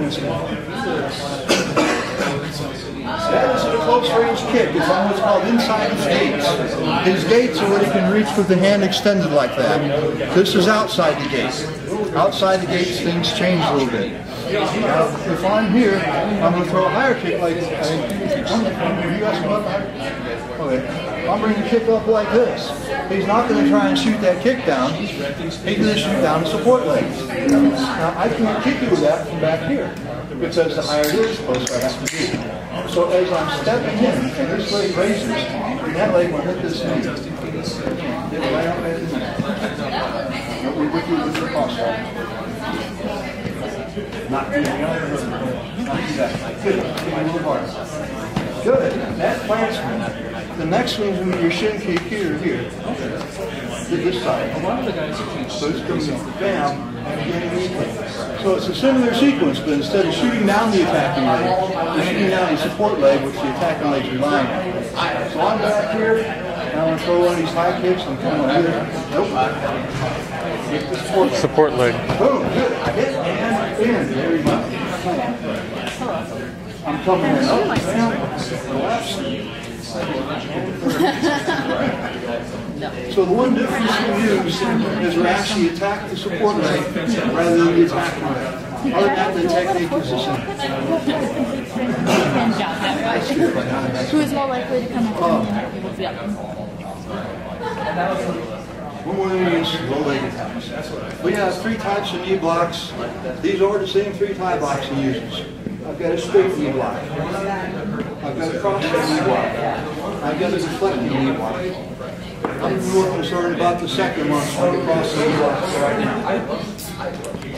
this one. That is a close range kick. It's on what's called inside his gates. His gates are what he can reach with the hand extended like that. This is outside the gate. Outside the gates, things change a little bit. Now, if I'm here, I'm going to throw a higher kick like this. Okay. I'm bringing the kick up like this. He's not going to try and shoot that kick down. He's going to shoot down the support leg. Now, I can't kick you with that from back here because the higher it is, the closer I have to be. So as I'm stepping in, and this leg raises, and that leg will hit this knee. Get right up at the knee. We're with you with the cross. Not do that. Good. A little harder. Good. That plants me. The next one is when your shin kick here. To this side. So it's coming bam, and getting knee kick. So it's a similar sequence, but instead of shooting down the attacking leg, you're shooting down the support leg, which the attacking leg's relying on. So I'm back here, and I'm going to throw one of these high kicks. I'm coming over here. Nope. Support leg. Boom, good. Hit and in. There you go. I'm coming in. So the one difference we use is we actually attack the support leg rather than the attacking leg. Other than that, the technique is the same. Who is more likely to come up? One more thing is low leg attacks. We have 3 types of knee blocks. These are the same 3 Thai blocks he uses. I've got a straight knee block. I've got a crossing knee block. I've got a deflecting knee block. I'm more concerned about the second one, so the crossing knee block right now.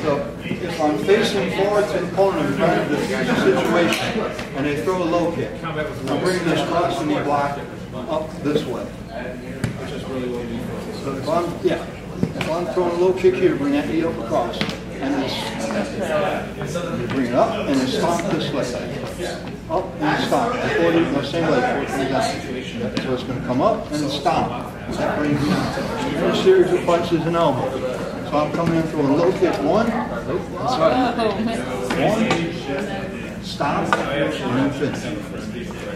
So if I'm facing forward to the opponent in front of the situation and they throw a low kick, I'm bringing this crossing knee block up this way. So if I'm throwing a low kick here, bring that knee up across. And then bring it up and then stomp this leg. Up and stomp. The same leg, 4 down. So it's going to come up and then stomp. That brings me a series of punches and elbows. So I'm coming in throwing a low kick. 1, stomp, and then finish.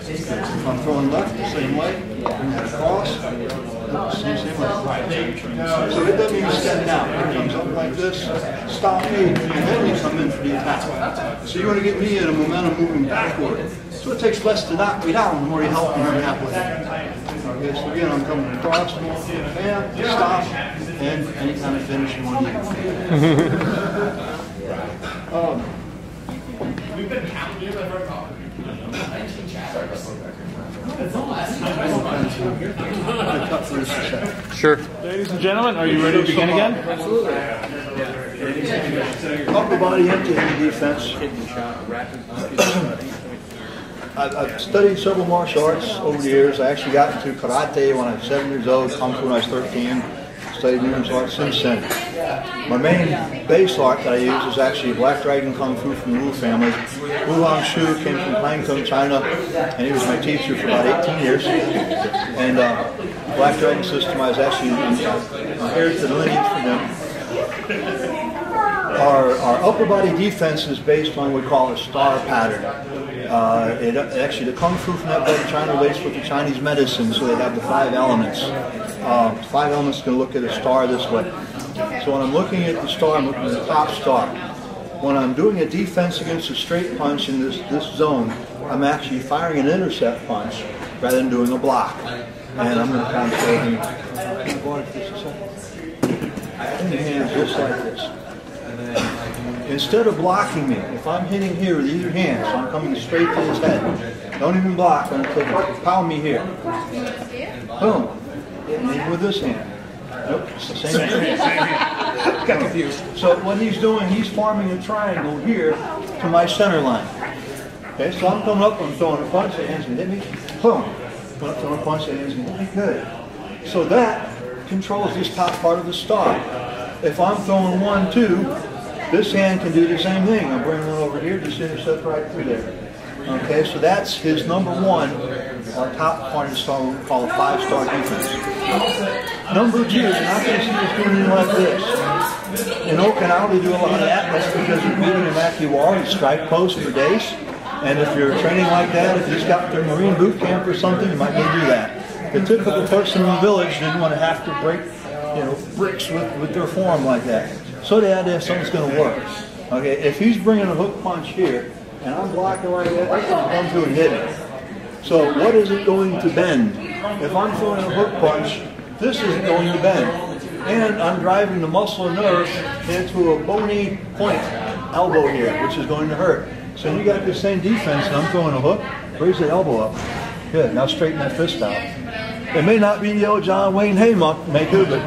If I'm throwing left, the same way, bring that across, same way. So it doesn't even step down. It comes up like this, stop me, and then you come in for the attack. So you want to get me in a momentum moving backward. So it takes less to knock me down, the more you help me that way. Okay, so again, I'm coming across, bam, stop, and any kind of finish you want to use. We've been counting you ever talking. Sure. Ladies and gentlemen, are you ready to begin again? Absolutely. Upper body empty-hand defense. I've studied several martial arts over the years. I actually got into karate when I was 7 years old, kung fu when I was 13. Studied numerous arts since then. My main base art that I use is actually Black Dragon Kung Fu from the Wu family. Wu Longshu came from Hangzhou, China, and he was my teacher for about 18 years. And Black Dragon system I was actually inherited the lineage from them. Our upper body defense is based on what we call a star pattern. Actually, the Kung Fu from that part of China relates with the Chinese medicine, so they have the 5 elements. 5 elements can look at a star this way. So when I'm looking at the star, I'm looking at the top star. When I'm doing a defense against a straight punch in this zone, I'm actually firing an intercept punch rather than doing a block. And I'm going to kind of show you. In the hands just like this. Instead of blocking me, if I'm hitting here with either hand, so I'm coming straight to his head, don't even block until you pound me here. Boom. Maybe with this hand. Nope, it's the same hand. Got confused. So what he's doing, he's forming a triangle here to my center line. Okay, so I'm coming up, I'm throwing a punch, the hand's going to hit me. Boom. I'm throwing a punch, the hand's going to hit me. Good. So that controls this top part of the star. If I'm throwing 1, 2, this hand can do the same thing. I'm bringing one over here, just intercept right through there. Okay, so that's his number one, our top part of the star, we call a 5-star defense. Number 2, you're not going to see us doing anything like this. In Okinawa, they do a lot of that. That's because you're beating a makiwara and strike post for days. And if you're training like that, if you just got their Marine boot camp or something, you might need to do that. The typical person in the village didn't want to have to break, bricks with their form like that. So they had to have something that's going to work. Okay, if he's bringing a hook punch here, and I'm blocking like that, I can come to and hit it. So what is it going to bend? If I'm throwing a hook punch, this isn't going to bend. And I'm driving the muscle and nerve into a bony point, elbow here, which is going to hurt. So you got the same defense, and I'm throwing a hook, raise the elbow up. Good, now straighten that fist out. It may not be the old John Wayne haymaker, but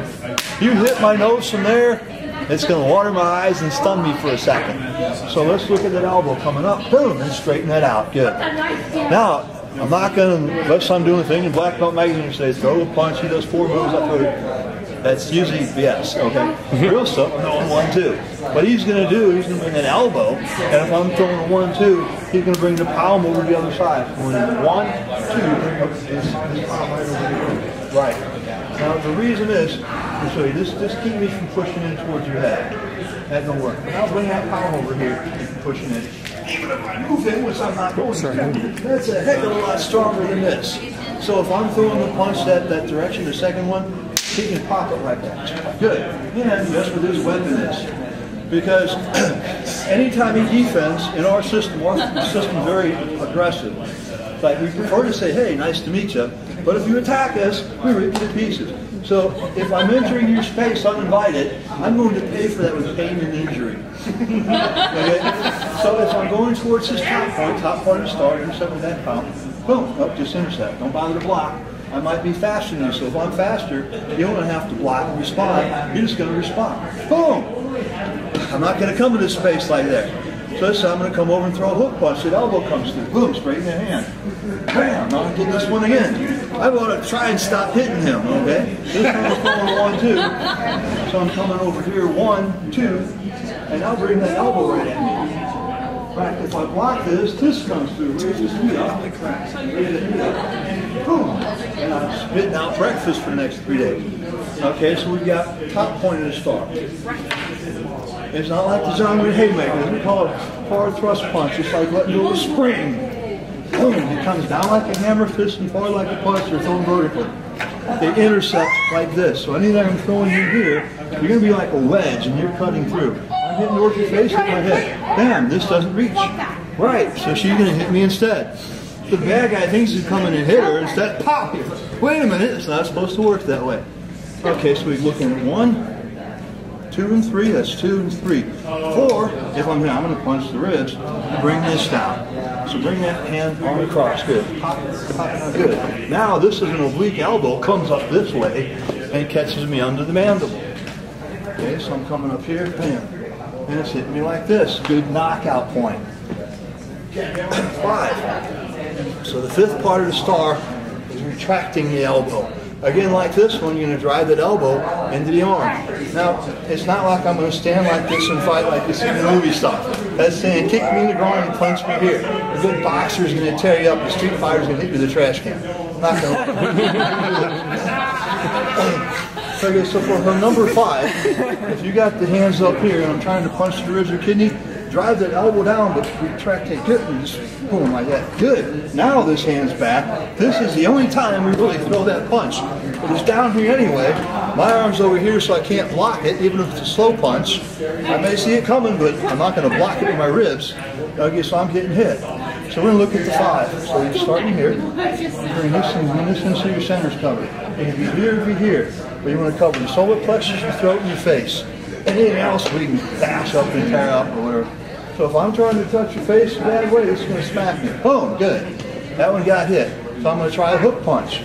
you hit my nose from there, it's going to water my eyes and stun me for a second. So let's look at that elbow coming up, boom, and straighten that out. Good. Now, I'm not going to, unless I'm doing a thing in Black Belt Magazine, say throw a punch, he does 4 moves up there. That's usually yes, okay? Real stuff, I'm throwing 1-2. What he's going to do, he's going to bring an elbow, and if I'm throwing a 1-2, he's going to bring the palm over the other side. When 1-2, his palm right over here. Right. Now the reason is, I'll show you, just keep me from pushing in towards your head. That don't work. Now bring that palm over here and pushing in. Even if I move in, which I'm not going to, that's a heck of a lot stronger than this. So if I'm throwing the punch that direction, the second one, he can pop it like that. Good. And that's what his weapon is. Because anytime he defends, in our system is very aggressive. Like we prefer to say, hey, nice to meet you. But if you attack us, we rip you to pieces. So if I'm entering your space uninvited, I'm going to pay for that with pain and injury. Okay? So if I'm going towards his top part of the star, intercept with that pound, boom, just intercept. Don't bother to block. I might be faster than you, so if I'm faster, you don't have to block and respond. You're just going to respond. Boom! I'm not going to come to this space like that. So this time I'm going to come over and throw a hook punch. That elbow comes through. Boom, straighten the hand. Bam! Now I'm getting this one again. I want to try and stop hitting him, okay? This one is going 1-2. So I'm coming over here, 1-2, and I'll bring that elbow right at me. Right, if I block this comes through. Raise this knee up. Raise the knee up. Boom! And I'm spitting out breakfast for the next 3 days. Okay, so we've got top point of the star. It's not like the John Wayne haymaker. We call it forward thrust punch. It's like letting go of a spring. Boom! It comes down like a hammer fist and forward like a punch. They're thrown vertically. They intercept like this. So anytime I'm throwing you here, you're going to be like a wedge and you're cutting through. I'm hitting towards your face, hit my head. Bam! This doesn't reach. Right, so she's going to hit me instead. The bad guy thinks he's coming and hit her. Instead, pop! Wait a minute, it's not supposed to work that way. Okay, so we're looking at 1, 2, and 3. That's 2 and 3. 4, if I'm going to punch the ribs, bring this down. So bring that hand arm across. Good. Pop it out. Good. Now this is an oblique elbow, comes up this way, and catches me under the mandible. Okay, so I'm coming up here, bam. And it's hitting me like this. Good knockout point. 5. So the 5th part of the star is retracting the elbow. Again, like this one, you're going to drive that elbow into the arm. Now, it's not like I'm going to stand like this and fight like this in the movie stuff. That's saying, kick me in the groin and punch me here. A good boxer is going to tear you up. A street fighter is going to hit you with a trash can. Not going to. Okay, so for her number 5, if you got the hands up here and I'm trying to punch the ribs or kidney, drive that elbow down, but retract it good and just boom like that. Good. Now this hand's back. This is the only time we really throw that punch. But it's down here anyway. My arm's over here so I can't block it, even if it's a slow punch. I may see it coming, but I'm not going to block it with my ribs. Okay, so I'm getting hit. So we're going to look at the 5. So you're starting here. Bring this in so your center's covered. It can be here or be here. But you want to cover the solar plexus, your throat, and your face. Anything else we can bash up and tear up or whatever. So if I'm trying to touch your face a bad way, it's going to smack me. Boom, good. That one got hit. So I'm going to try a hook punch.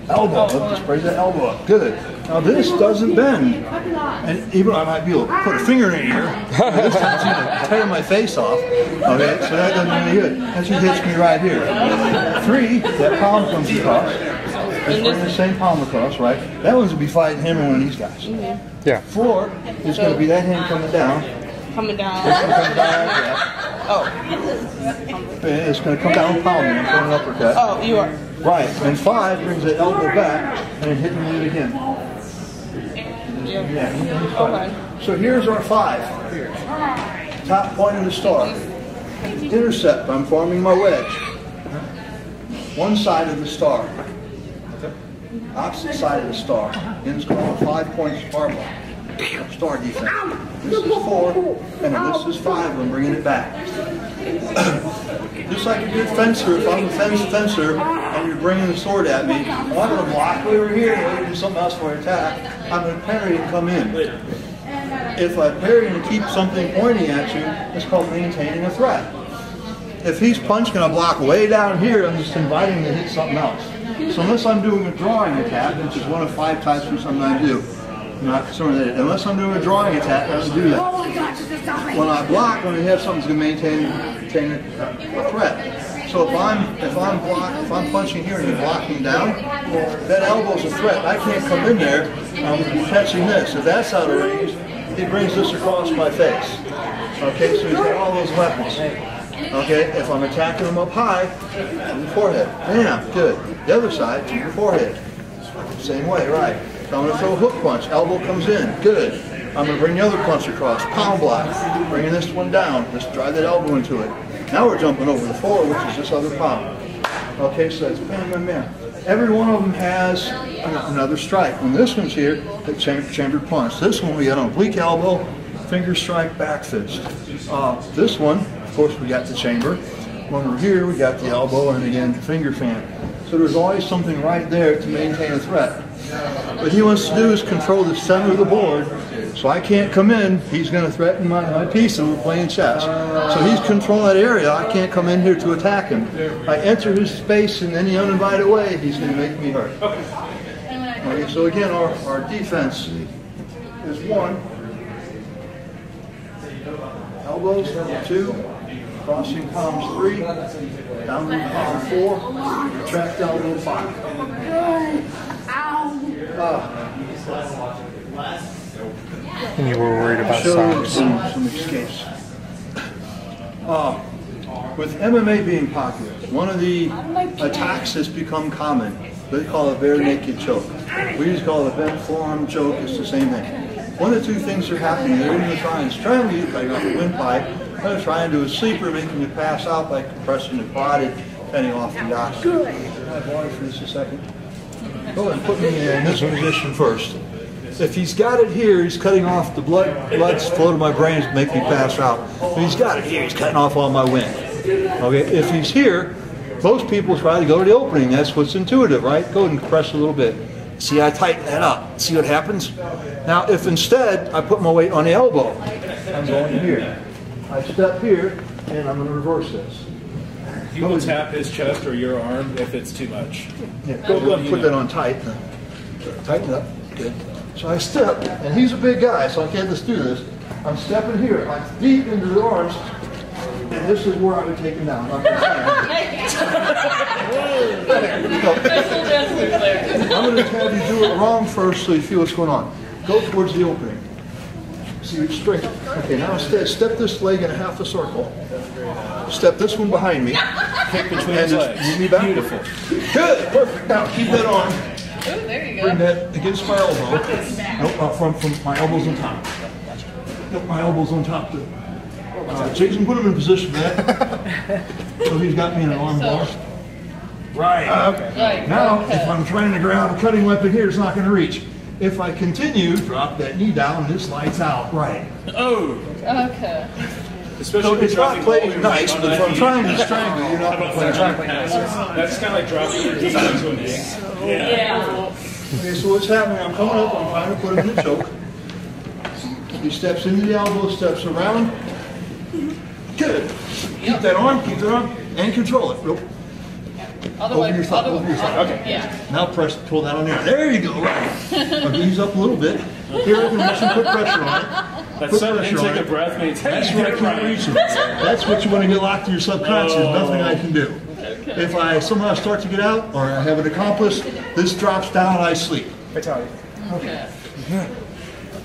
Elbow, just raise that elbow up. Good. Now this doesn't bend. And even I might be able to put a finger in here. This time's going to tear my face off. Okay, so that doesn't do any good. That's what hits me right here. 3, that palm comes across. Let's bring the same palm across, right? That one's going to be fighting him or one of these guys. Yeah. 4 is going to be that hand coming down. Coming down. This one comes down like that. Oh. and it's going to come down and pound me. I'm throwing an uppercut. Oh, you are. Right. And 5 brings the elbow back and hitting me again. Yeah. Okay. So here's our 5. Top point of the star. Intercept. I'm forming my wedge. One side of the star. Opposite side of the star. Ends called a 5-point star block. Star defense. This is 4, and then this is 5. I'm bringing it back. Just like a good fencer, if I'm a fencer and you're bringing the sword at me, I'm going to block over here and do something else for an attack. I'm going to parry and come in. If I parry and keep something pointing at you, it's called maintaining a threat. If he's punching a block way down here, I'm just inviting him to hit something else. So unless I'm doing a drawing attack, which is one of 5 types of something I do, I'm not concerned with it. Unless I'm doing a drawing attack, I don't do that. When I block, I'm going to have something that's going to maintain a threat. So if I'm punching here and you're blocking down, that elbow's a threat. I can't come in there. I'm catching this. If that's out of range, he brings this across my face. Okay, so he's got all those weapons. Okay, if I'm attacking him up high, on the forehead. Bam, good. The other side, to your forehead. Same way, right. I'm going to throw a hook punch. Elbow comes in. Good. I'm going to bring the other punch across. Pound block. Bringing this one down. Just drive that elbow into it. Now we're jumping over the 4, which is this other pound. Okay, so it's bam, bam, bam. Every one of them has another strike. When this one's here, the chambered punch. This one we got an oblique elbow, finger strike, back fist. This one, of course, we got the chamber. When we're here, we got the elbow and again, finger fan. So there's always something right there to maintain a threat. What he wants to do is control the center of the board, so I can't come in. He's going to threaten my piece, and we're playing chess. So he's controlling that area. I can't come in here to attack him. I enter his space in any uninvited way, he's going to make me hurt. Okay, so again, our defense is 1. Elbows, 2. Crossing palms 3. Downward palm 4. Retract elbow 5. And you were worried about size. Some escapes. With MMA being popular, one of the attacks that's become common, they call it bare naked choke. We just call it a bent forearm choke. It's the same thing. One of the 2 things are happening. They're going to try and strangle you like off a windpipe. They're going to try and do a sleeper, making you pass out by compressing the body, depending off the oxygen. Can I have water for just a second? Go ahead and put me in this position first. If he's got it here, he's cutting off the blood's flow to my brain to make me pass out. If he's got it here, he's cutting off all my wind. Okay, if he's here, most people try to go to the opening. That's what's intuitive, right? Go ahead and compress a little bit. See, I tighten that up. See what happens? Now, if instead I put my weight on the elbow, I'm going here. I step here, and I'm going to reverse this. He will tap his chest or your arm if it's too much. Yeah, go ahead and put that on tight. Tighten it up. Good. So I step, and he's a big guy, so I can't just do this. I'm stepping here. I'm deep into the arms, and this is where I would take him down. I'm going to have you do it wrong first so you feel what's going on. Go towards the opening. See, it's straight. Okay, now instead, step this leg in a half a circle. Step this one behind me. Kick between And his just legs. move me back. Beautiful. Good, perfect. Now keep that on. Oh, there you go. Bring that against my elbow. Nope, from my elbows on top. Nope, my elbows on top too. Jason, put him in position for that. So he's got me in an arm bar. Right. Right. Now, if I'm trying to grab a cutting weapon here, it's not going to reach. If I continue, drop that knee down, and this lights out. Right. Oh. Okay. Especially So if it's you're not dropping playing boulders nice, on but if that I'm knee. trying to strangle, you're not going to play nice. That's kind of like dropping your knee into an egg. Yeah. Okay, so what's happening? I'm coming up, I'm trying to put him in a choke. He steps into the elbow, steps around. Good. Keep that arm, and control it. Nope. Other way. Over your thumb, Other over your thumb. Okay. Yeah. Now pull that on there. There you go, right. Now ease up a little bit. Here, I can put pressure on it. That Put sudden pressure on intake it. of breath means, hey, That's what I can't reach. That's what you want to get locked to your subconscious. Nothing I can do. If I somehow start to get out, or I have an accomplice, this drops down, I sleep. Fatality. Okay.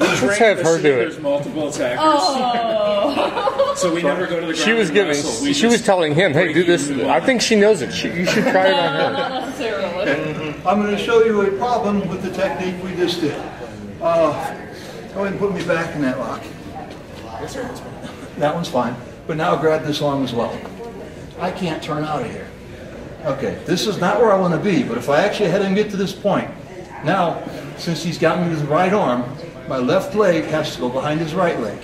Let's have her do There's it. multiple attackers, Oh. so we never go to the ground. She was and giving. wrestle. We She was just telling him, "Hey, do this." break you I think she knows it. You should try it on No, her. not necessarily. I'm going to show you a problem with the technique we just did. Go ahead and put me back in that lock. That one's fine. But now grab this arm as well. I can't turn out of here. Okay, this is not where I want to be, but if I actually had him get to this point, now, since he's got me with his right arm, my left leg has to go behind his right leg.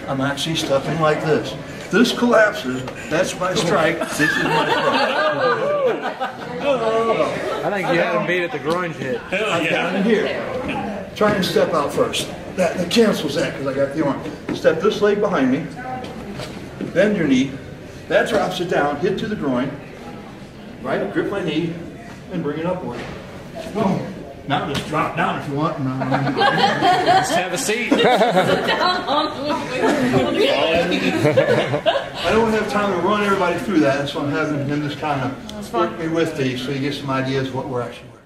I'm actually stepping like this. This collapses, that's my strike, this is my strike. I think you had him beat at the groin hit. I'm down in here. Trying to step out first. That cancels that because I got the arm. Step this leg behind me. Bend your knee. That drops it down. Hit to the groin. Right? Grip my knee and bring it upward. Boom. Now just drop down if you want. Just have a seat. I don't have time to run everybody through that, so I'm having him just kind of work me with these so you get some ideas of what we're actually working.